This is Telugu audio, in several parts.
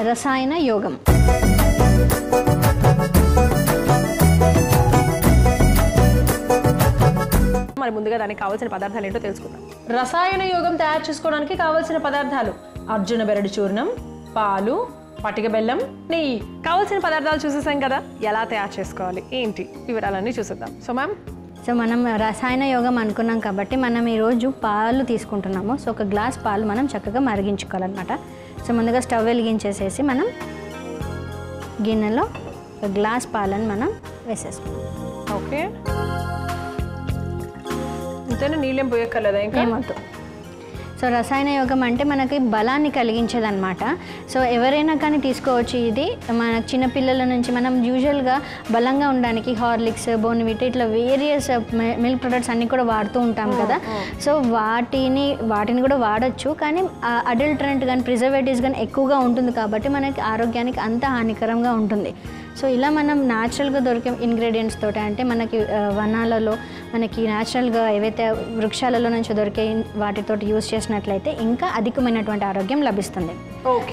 రసాయన యోగం. మరి ముందుగా దానికి కావాల్సిన పదార్థాలు ఏంటో తెలుసుకుందాం. రసాయన యోగం తయారు చేసుకోవడానికి కావాల్సిన పదార్థాలు అర్జున బెరడు చూర్ణం, పాలు, పటిక బెల్లం, నెయ్యి. కావాల్సిన పదార్థాలు చూసేసాం కదా, ఎలా తయారు చేసుకోవాలి ఏంటి వివరాలన్నీ చూసేద్దాం. సో మ్యామ్, సో మనం రసాయన యోగం అనుకున్నాం కాబట్టి మనం ఈరోజు పాలు తీసుకుంటున్నాము. సో ఒక గ్లాస్ పాలు మనం చక్కగా మరిగించుకోవాలన్నమాట. సో ముందుగా స్టవ్ వెలిగించేసేసి మనం గిన్నెలో ఒక గ్లాస్ పాలను మనం వేసేసుకుంటాం. ఓకే, అంతేనా? నీళ్ళేం పోయక్కర్లేదా? ఇంకా ఏమవుతూ. సో రసాయన యోగం అంటే మనకి బలాన్ని కలిగించేదన్నమాట. సో ఎవరైనా కానీ తీసుకోవచ్చు. ఇది మన చిన్నపిల్లల నుంచి మనం యూజువల్గా బలంగా ఉండడానికి హార్లిక్స్, బోర్న్విటా ఇట్లా వేరియస్ మిల్క్ ప్రొడక్ట్స్ అన్నీ కూడా వాడుతూ ఉంటాం కదా. సో వాటిని కూడా వాడచ్చు. కానీ అడల్టరెంట్ కానీ ప్రిజర్వేటివ్స్ కానీ ఎక్కువగా ఉంటుంది కాబట్టి మనకి ఆరోగ్యానికి అంత హానికరంగా ఉంటుంది. సో ఇలా మనం న్యాచురల్గా దొరికే ఇంగ్రీడియంట్స్ తోటి, అంటే మనకి వనాలలో మనకి న్యాచురల్గా ఏవైతే వృక్షాలలో నుంచి దొరికే వాటితోటి యూజ్ చేసినట్లయితే ఇంకా అధికమైనటువంటి ఆరోగ్యం లభిస్తుంది.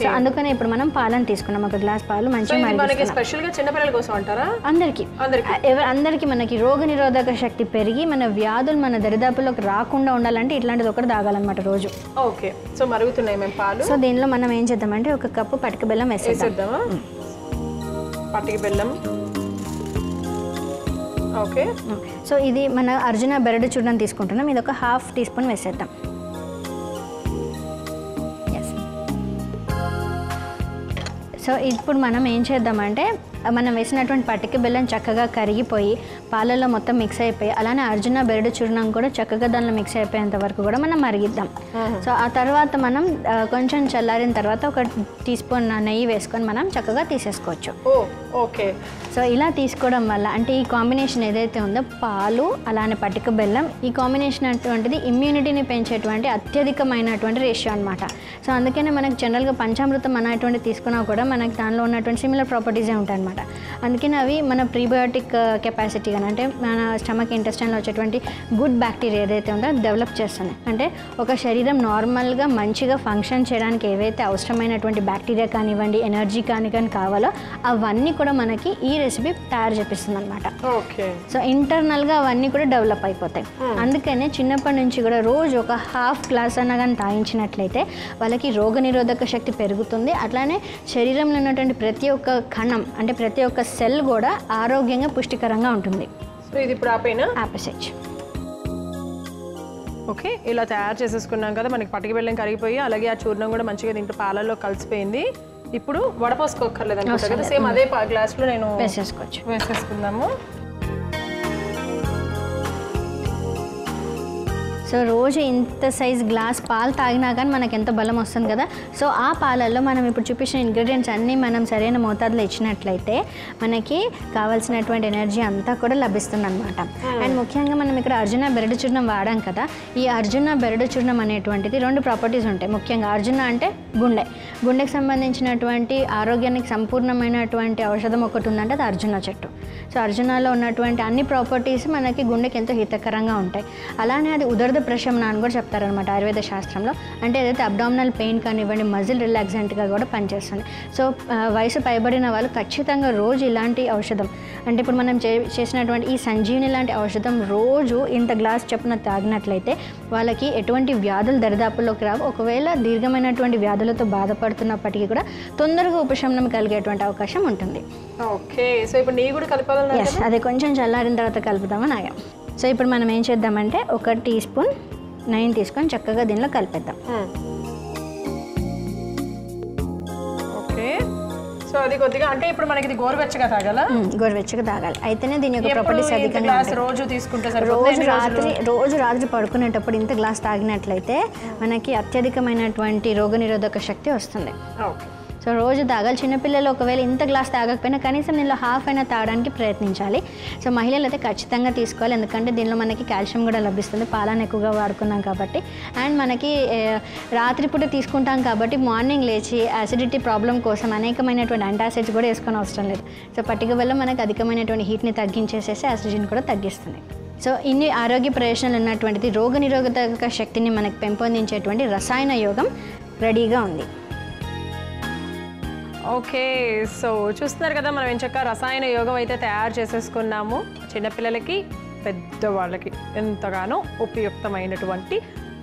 సో అందుకనే ఇప్పుడు మనం పాలను తీసుకున్నాం. ఒక గ్లాస్ పాలు మంచిగా చిన్నపిల్లల కోసం అంటారా? అందరికీ మనకి రోగ నిరోధక శక్తి పెరిగి మన వ్యాధులు మన దరిదాపుల్లోకి రాకుండా ఉండాలంటే ఇట్లాంటిది ఒకటి తాగాలన్నమాట రోజు. ఓకే, సో మరుగుతున్నాయి మేము పాలు. సో దీనిలో మనం ఏం చేద్దామంటే ఒక కప్పు పటిక బెల్లం వేసేద్దామా? పటిక బెల్లం. ఓకే, సో ఇది మన అర్జున బెరడు చూర్ణం తీసుకుంటున్నాం. ఇది ఒక 1/2 టీ స్పూన్ వేసేద్దాం. సో ఇప్పుడు మనం ఏం చేద్దామంటే మనం వేసినటువంటి పటిక బెల్లం చక్కగా కరిగిపోయి పాలల్లో మొత్తం మిక్స్ అయిపోయి, అలానే అర్జున బెరడు చూర్ణం కూడా చక్కగా దానిలో మిక్స్ అయిపోయేంత వరకు కూడా మనం మరిగిద్దాం. సో ఆ తర్వాత మనం కొంచెం చల్లారిన తర్వాత ఒక టీ స్పూన్ నెయ్యి వేసుకొని మనం చక్కగా తీసేసుకోవచ్చు. ఓకే, సో ఇలా తీసుకోవడం వల్ల అంటే ఈ కాంబినేషన్ ఏదైతే ఉందో పాలు అలానే పటిక బెల్లం, ఈ కాంబినేషన్ అటువంటిది ఇమ్యూనిటీని పెంచేటువంటి అత్యధికమైనటువంటి రేషియో అనమాట. సో అందుకనే మనకు జనరల్గా పంచామృతం అనేటువంటి తీసుకున్నా కూడా మనకి దానిలో ఉన్నటువంటి సిమిలర్ ప్రాపర్టీసే ఉంటాయి అనమాట. అందుకని అవి మన ప్రీబయోటిక్ కెపాసిటీ కానీ అంటే మన స్టమక్ ఇంటెస్టైన్లో వచ్చేటువంటి గుడ్ బ్యాక్టీరియా ఏదైతే ఉందో అది డెవలప్ చేస్తున్నాయి. అంటే ఒక శరీరం నార్మల్గా మంచిగా ఫంక్షన్ చేయడానికి ఏవైతే అవసరమైనటువంటి బ్యాక్టీరియా కానివ్వండి, ఎనర్జీ కానీ కావాలో అవన్నీ కూడా మనకి ఈ రెసిపీ తయారు చేపిస్తుంది అనమాట. సో ఇంటర్నల్గా అవన్నీ కూడా డెవలప్ అయిపోతాయి. అందుకనే చిన్నప్పటి నుంచి కూడా రోజు ఒక 1/2 గ్లాస్ అన్న కానీ తాగించినట్లయితే వాళ్ళకి రోగ నిరోధక శక్తి పెరుగుతుంది. అట్లానే శరీరంలో ఉన్నటువంటి ప్రతి ఒక్క కణం అంటే ప్రతి ఒక్క సెల్ కూడా ఆరోగ్యంగా పుష్టికరంగా ఉంటుంది. సో ఇది ఇప్పుడు ఆపేసేయచ్చు. ఓకే, ఇలా తయారు చేసేసుకున్నాం కదా. మనకి పటిక బెల్లం కరిగిపోయి అలాగే ఆ చూర్ణం కూడా మంచిగా దీంట్లో పాలల్లో కలిసిపోయింది. ఇప్పుడు వడపోసుకోక్కర్లేదు అనుకుంటా కదా, సేమ్ అదే గ్లాస్లో నేను వేసేసుకుందాము. సో రోజు ఇంత సైజ్ గ్లాస్ పాలు తాగినా కానీ మనకు ఎంత బలం వస్తుంది కదా. సో ఆ పాలల్లో మనం ఇప్పుడు చూపించిన ఇంగ్రీడియంట్స్ అన్నీ మనం సరైన మోతాదులో ఇచ్చినట్లయితే మనకి కావాల్సినటువంటి ఎనర్జీ అంతా కూడా లభిస్తుంది అనమాట. అండ్ ముఖ్యంగా మనం ఇక్కడ అర్జున బెరడు చూర్ణం వాడాం కదా. ఈ అర్జున బెరడు చూర్ణం అనేటువంటిది 2 ప్రాపర్టీస్ ఉంటాయి. ముఖ్యంగా అర్జున అంటే గుండెకి సంబంధించినటువంటి ఆరోగ్యానికి సంపూర్ణమైనటువంటి ఔషధం ఒకటి ఉందంటే అది అర్జున చెట్టు. సో అర్జునాలో ఉన్నటువంటి అన్ని ప్రాపర్టీస్ మనకి గుండెకి ఎంతో హితకరంగా ఉంటాయి. అలానే అది ఉదర్ద ప్రశమన అని కూడా చెప్తారనమాట ఆయుర్వేద శాస్త్రంలో. అంటే ఏదైతే అబ్డామినల్ పెయిన్ కానివ్వండి, మజిల్ రిలాక్సెంట్గా కూడా పనిచేస్తుంది. సో వయసు పైబడిన వాళ్ళు ఖచ్చితంగా రోజు ఇలాంటి ఔషధం అంటే ఇప్పుడు మనం చేసినటువంటి ఈ సంజీవని లాంటి ఔషధం రోజు ఇంత గ్లాస్ చొప్పున తాగినట్లయితే వాళ్ళకి ఎటువంటి వ్యాధులు దరిదాపుల్లోకి రావు. ఒకవేళ దీర్ఘమైనటువంటి వ్యాధులతో బాధపడుతున్నప్పటికీ కూడా తొందరగా ఉపశమనం కలిగేటువంటి అవకాశం ఉంటుంది. ఓకే, సో ఇప్పుడు నెయ్యి కూడా కలపాలి. అది కొంచెం చల్లారిన తర్వాత కలుపుదామని ఆగాం. సో ఇప్పుడు మనం ఏం చేద్దామంటే 1 టీ స్పూన్ నెయ్యి తీసుకొని చక్కగా దీనిలో కలిపేద్దాం. ఓకే, సో అది కొద్దిగా అంటే ఇప్పుడు మనకి ఇది గోరువెచ్చగా తాగాలా? గోరువెచ్చగా తాగాలి. అయితేనే దీని యొక్క ప్రాపర్టీస్ అధికంగా రోజు తీసుకుంటే రోజు రాత్రి పడుకునేటప్పుడు ఇంత గ్లాస్ తాగినట్లయితే మనకి అత్యధికమైనటువంటి రోగనిరోధక శక్తి వస్తుంది. సో రోజు తాగాలి. చిన్నపిల్లలు ఒకవేళ ఇంత గ్లాస్ తాగకపోయినా కనీసం దీనిలో 1/2 అయినా తాగడానికి ప్రయత్నించాలి. సో మహిళలు అయితే ఖచ్చితంగా తీసుకోవాలి, ఎందుకంటే దీనిలో మనకి కాల్షియం కూడా లభిస్తుంది. పాలను ఎక్కువగా వాడుకున్నాం కాబట్టి. అండ్ మనకి రాత్రిపూట తీసుకుంటాం కాబట్టి మార్నింగ్ లేచి యాసిడిటీ ప్రాబ్లం కోసం అనేకమైనటువంటి యాంటాసిడ్స్ కూడా వేసుకొని అవసరం లేదు. సో పటిక బెల్లం మనకి అధికమైనటువంటి హీట్ని తగ్గించేసేసి యాసిడిటీని కూడా తగ్గిస్తుంది. సో ఇన్ని ఆరోగ్య ప్రయోజనాలు ఉన్నటువంటిది రోగ నిరోధక శక్తిని మనకు పెంపొందించేటువంటి రసాయన యోగం రెడీగా ఉంది. ఓకే, సో చూస్తున్నారు కదా మనం ఎంచక్క రసాయన యోగం అయితే తయారు చేసేసుకున్నాము. చిన్నపిల్లలకి పెద్దవాళ్ళకి ఎంతగానో ఉపయుక్తమైనటువంటి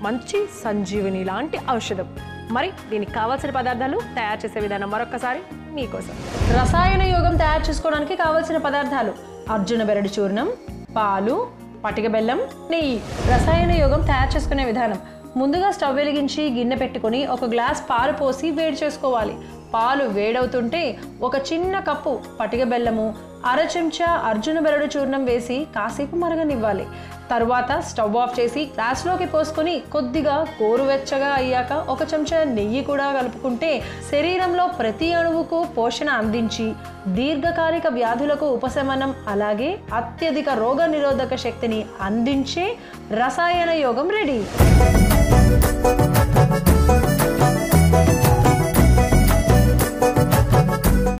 మంచి సంజీవిని లాంటి ఔషధం. మరి దీనికి కావాల్సిన పదార్థాలు తయారు చేసే విధానం మరొకసారి మీకోసం. రసాయన యోగం తయారు చేసుకోవడానికి కావాల్సిన పదార్థాలు: అర్జున బెరడు చూర్ణం, పాలు, పటిక బెల్లం, నెయ్యి. రసాయన యోగం తయారు చేసుకునే విధానం: ముందుగా స్టవ్ వెలిగించి గిన్నె పెట్టుకొని 1 గ్లాస్ పాలు పోసి వేడి చేసుకోవాలి. పాలు వేడవుతుంటే ఒక చిన్న కప్పు పటిక బెల్లము, అర చెంచా అర్జున బెరడు చూర్ణం వేసి కాసేపు మరగనివ్వాలి. తరువాత స్టవ్ ఆఫ్ చేసి గ్లాస్లోకి పోసుకొని కొద్దిగా గోరువెచ్చగా అయ్యాక 1 చెంచా నెయ్యి కూడా కలుపుకుంటే శరీరంలో ప్రతి అణువుకు పోషణ అందించి దీర్ఘకాలిక వ్యాధులకు ఉపశమనం, అలాగే అత్యధిక రోగ నిరోధక శక్తిని అందించే రసాయన యోగం రెడీ.